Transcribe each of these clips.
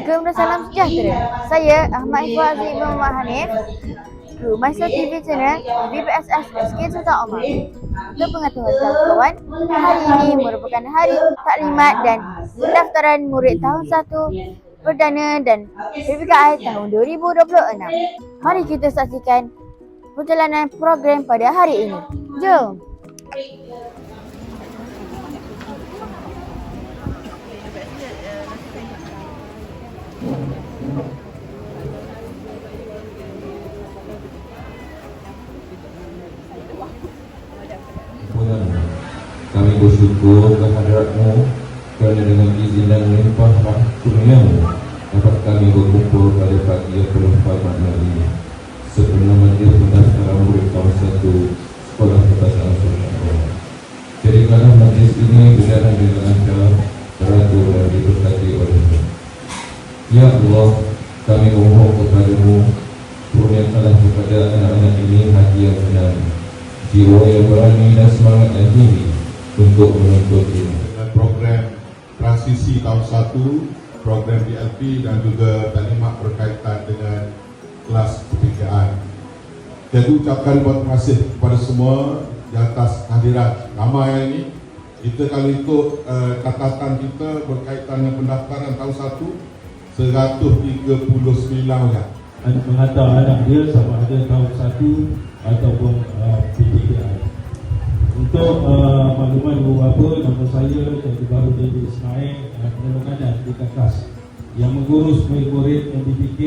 Assalamualaikum dan salam sejahtera. Saya Ahmad Iqbal Aziz Muhammad Hanif, kru Maestro TV Channel BPSS SK Sultan Omar. Untuk pengetahuan kawan-kawan, hari ini merupakan hari taklimat dan pendaftaran murid tahun 1 perdana dan PPKI tahun 2026. Mari kita saksikan perjalanan program pada hari ini. Jom! Kami bersyukur kehadiratmu kerana dengan izin dan limpah kurniamu dapat kami berkumpul pada pagi yang penuh makna ini sebelum majlis pendaftaran murid tahun 1 Sekolah Kebangsaan Sultan Omar. Jadikanlah majlis ini berjalan dengan lancar, teratur dan diberkati olehmu. Ya Allah, kami mohon kepadamu kurniakanlah kepada anak-anak ini hati yang benar, jiwa yang berani dan semangat yang tinggi untuk menuntut ilmu. Program transisi tahun 1, program DLP dan juga taklimat berkaitan dengan kelas PPKI. Jadi ucapkan terima kasih kepada semua di atas kehadiran ramai hari ini. Kita kalau ikut catatan kita berkaitan dengan pendaftaran tahun 1, 139 orang. Menghantar anak dia sama ada tahun 1 ataupun PPKI. Untuk makluman ibu bapa, nama saya Cikgu Baru David Ismail, Penolong Kanan di Kakas yang mengurus murid-murid MPPK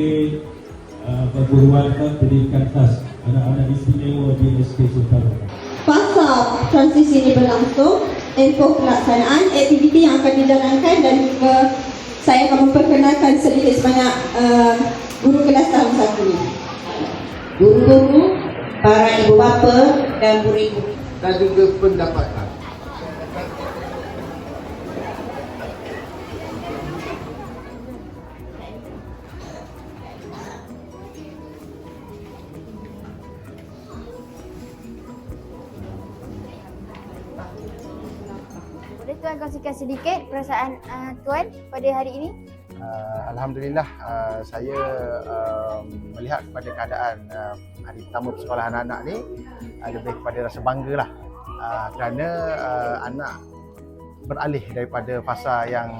perguruan pendidikan khas anak-anak istimewa di SK Sultan Omar. Fasa transisi ini berlangsung, info pelaksanaan, aktiviti yang akan dijalankan dan juga saya akan memperkenalkan sedikit sebanyak guru kelas tahun 1. Guru-guru, para ibu bapa dan murid-murid Dan juga pendapatan. Boleh Tuan kongsikan sedikit perasaan Tuan pada hari ini? Alhamdulillah, saya melihat kepada keadaan hari pertama persekolahan anak ni lebih kepada rasa bangga lah, kerana anak beralih daripada fasa yang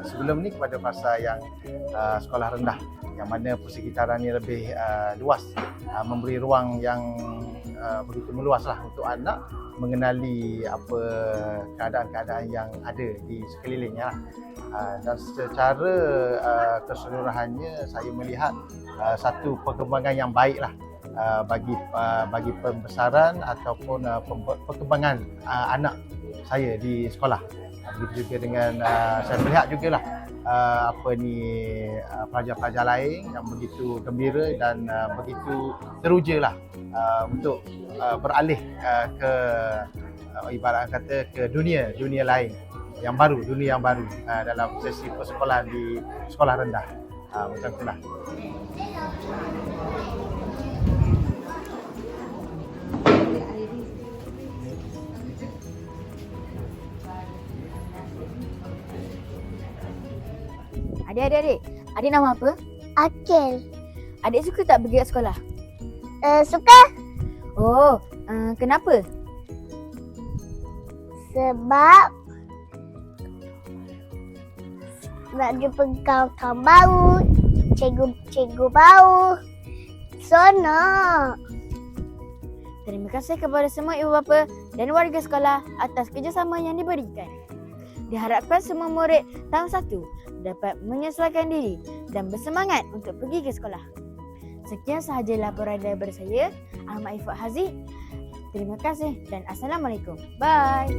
sebelum ni kepada fasa yang sekolah rendah, yang mana persekitarannya lebih luas, memberi ruang yang begitu meluas lah untuk anak mengenali apa keadaan-keadaan yang ada di sekelilingnya. Dan secara keseluruhannya saya melihat satu perkembangan yang baik lah bagi pembesaran ataupun perkembangan anak saya di sekolah. Begitu juga dengan saya melihat jugalah pelajar-pelajar lain yang begitu gembira dan begitu teruja lah untuk beralih ke ibarat kata ke dunia lain yang baru, dunia yang baru dalam sesi persekolahan di sekolah rendah. Macam itulah. Adik-adik, adik nama apa? Akil. Adik suka tak pergi ke sekolah? Suka Oh, kenapa? sebab nak jumpa kawan-kawan baru, cikgu baru. Seronok. Terima kasih kepada semua ibu bapa dan warga sekolah atas kerjasama yang diberikan. Diharapkan semua murid tahun 1 dapat menyesuaikan diri dan bersemangat untuk pergi ke sekolah. Sekian sahaja laporan daripada saya, Ahmad Iqbal Aziz. Terima kasih dan Assalamualaikum. Bye.